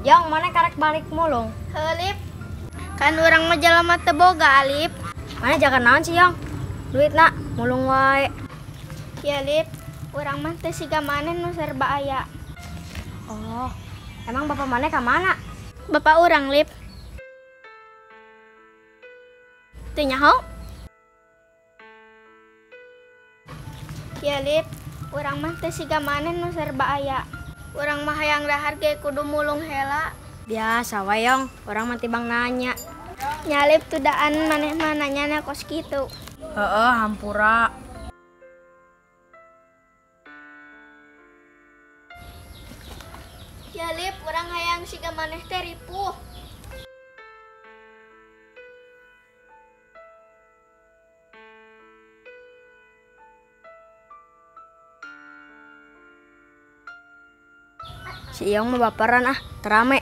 Yang mana karek balik mulung? Helip, kan orang mah jelema teu boga Alip. Mana jaga naon sih yang? Duit nak mulung wae. Ya Lip, orang mah teu siga maneh nu serba aya. Oh, emang bapak mana ka mana? Bapak orang Lip. Teu nyaho? Ya Lip, orang mah teu siga maneh nu serba aya. Orang mah hayang dahar ge kudu mulung hela. Biasa wayong, orang mah tibang nanya. Nyalip tudaan maneh mah nanyana kos kitu. Heeh, hampura. Ya Lip, orang hayang siga maneh teh ripuh. Si Iyong mah baperan terame.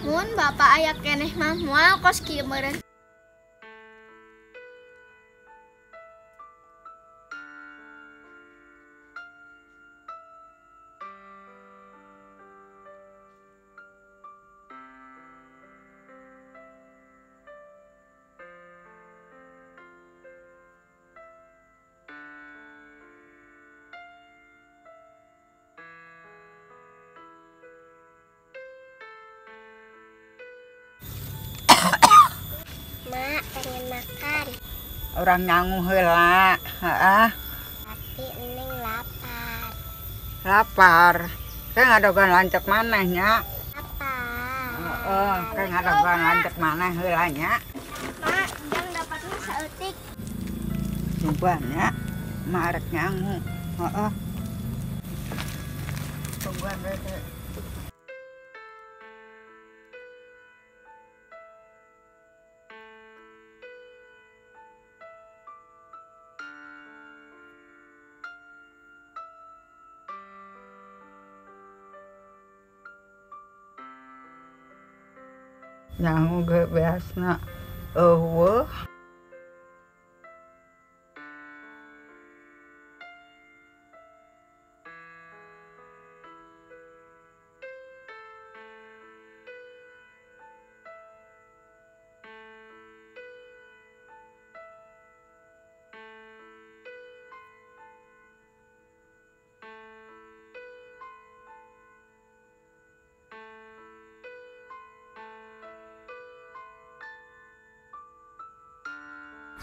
Mun bapak aya keneh mah moal kos kieu meureun. Mak pengen makan. Orang nyangu heula, heeh. Tapi Neng lapar. Lapar. Kayak ngadogan lancet manehnya. Lapar. Heeh, kayak ngadogan lancet maneh heula nya. Mak, jang dapatnya saeutik. Cobanya marek nyangu. Heeh. Tungguan bete. Nyangu ge biasna eueuh.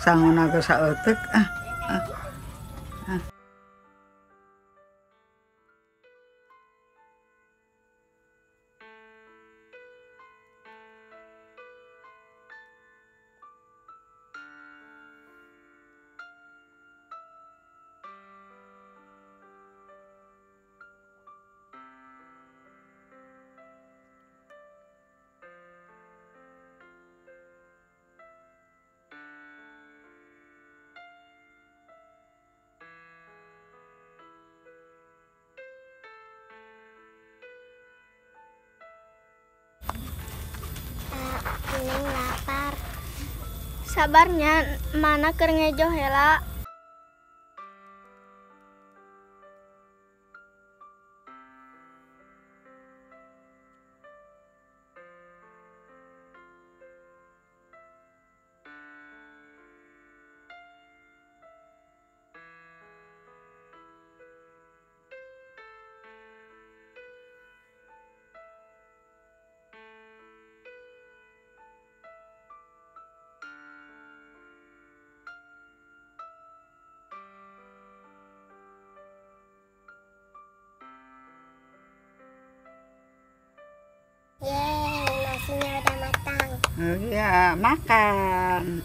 Sanguna ge saeutik Neng lapar. Sabarnya, mana keur ngejo heula. Yeay, nasinya udah matang. Iya, makan.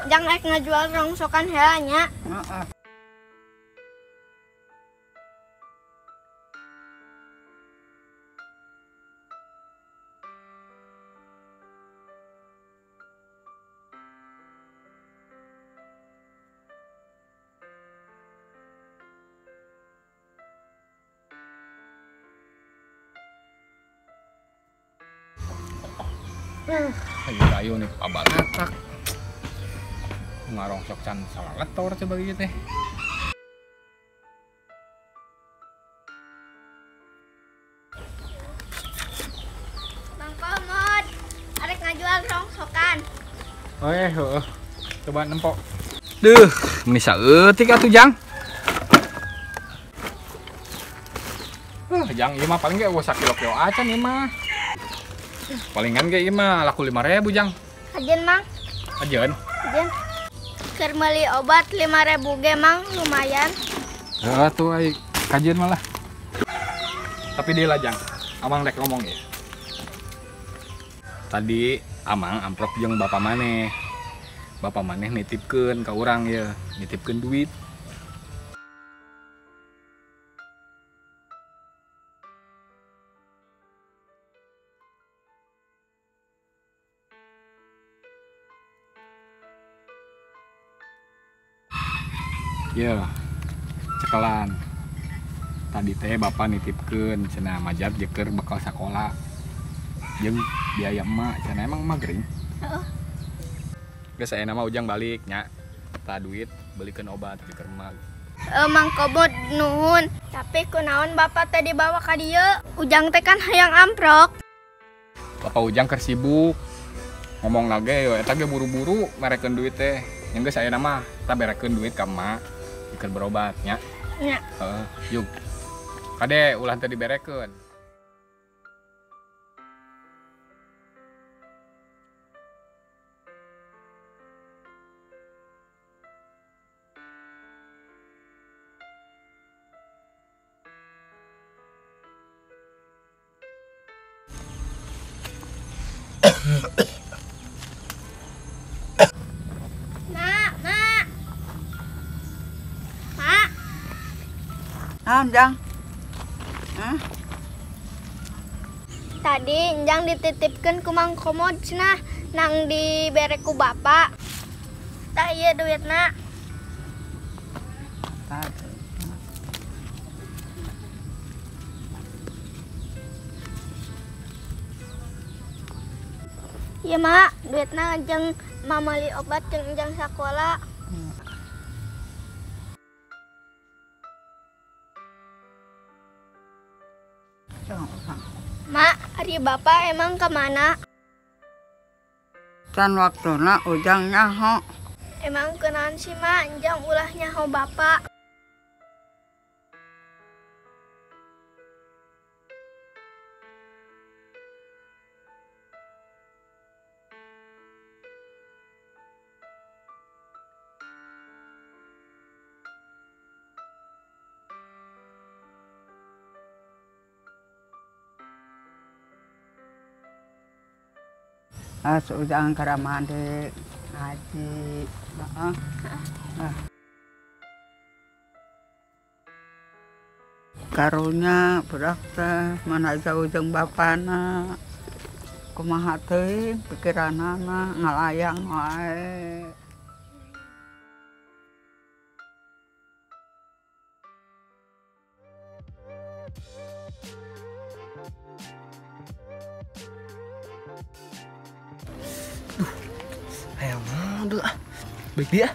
Jang ek ngajual rongsokan healanya. Heeh. Ayo nih abal ngatak. Ngarong sok can salalet tawar coba gitu teh. Bang Komod, arek ngajual rongsokan. Heuh. Coba nempok. Duh, meni saeutik atuh Jang. Jang ieu mah paling ge eueuh sakilo-kilo acan ieu mah. Palingan ge ieu mah laku 5.000 Jang. Kajen Mang, Ajeun. kajen. Keur meuli obat 5.000 ge Mang, lumayan. Heeh tuh ai kajeun malah. Tapi dia lah Jang, Amang rek ngomong ya. Tadi Amang amprok jeung bapak maneh. Bapak maneh nitipkeun ka urang ya, nitipkeun duit. Ya, cekelan. Tadi teh bapak nitipkeun cenah majat jeker bekal sakola. Jeung biaya emak cenah emang emak gering. Heeh. Geus ayeuna mah Ujang balik nya. Ta duit belikeun obat jeker emak. Mang Komod nuhun, tapi kunaon bapak teh dibawa ka dieu? Ujang teh kan hayang amprok. Bapak Ujang keur sibuk. Ngomong lage yo eta ge buru-buru merekeun duit teh. Yang geus ayeuna mah ta berekeun duit ka emak. Jeker berobat nya. Nya. Heeh, yuk. Kade ulah teh diberekeun. Mak, Mak. Mak, Naon Jang? Hah? tadi Enjang dititipkeun ku Mang Komod cenah nang dibere ku bapak. Tah ieu duitna. Aduh. Iya Mak, duitna jeung mamali obat jeung Enjang sakola. Mak, hari bapak emang kemana? Can waktuna Ujang nyaho. Emang kenaon sih Mak, Enjang ulah nyaho bapak. Ujang karamade ngaji. Heeh. Karunya budak teh manaja Ujang bapana. Kumaha teuing pikiranana ngalayang wae. Ayo dulu ah. Baik dia.